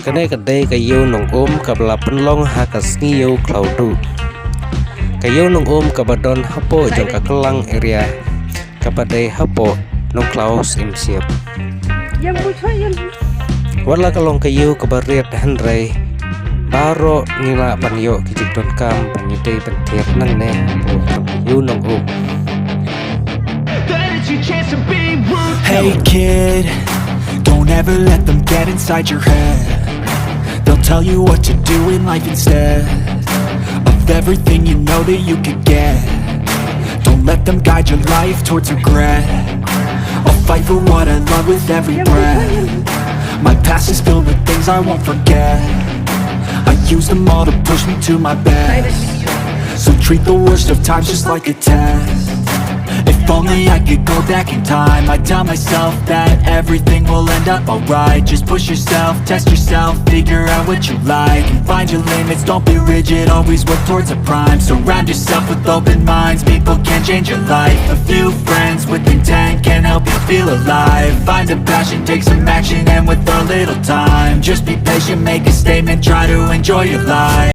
kaneka kayo Nongum kablapan long hakas ngiyo klaudu. Kayo Nongum kabadon hapoh jangka kyllang Eria kabadai hapoh nongkhlaw syiem. Wala kalong kayo kabariat handray baro ngila panyo kijigdon kam panyuday pentir nang ne kayo Nongum. Hey kid, don't ever let them get inside your head. They'll tell you what to do in life instead of everything you know that you could get. Don't let them guide your life towards regret. I'll fight for what I love with every breath. My past is filled with things I won't forget. I use them all to push me to my best. So treat the worst of times just like a test. If only I could go back in time, I'd tell myself that everything will end up alright. Just push yourself, test yourself, figure out what you like, and find your limits, don't be rigid, always work towards a prime. Surround yourself with open minds, people can change your life. A few friends with intent can help you feel alive. Find a passion, take some action, and with a little time, just be patient, make a statement, try to enjoy your life.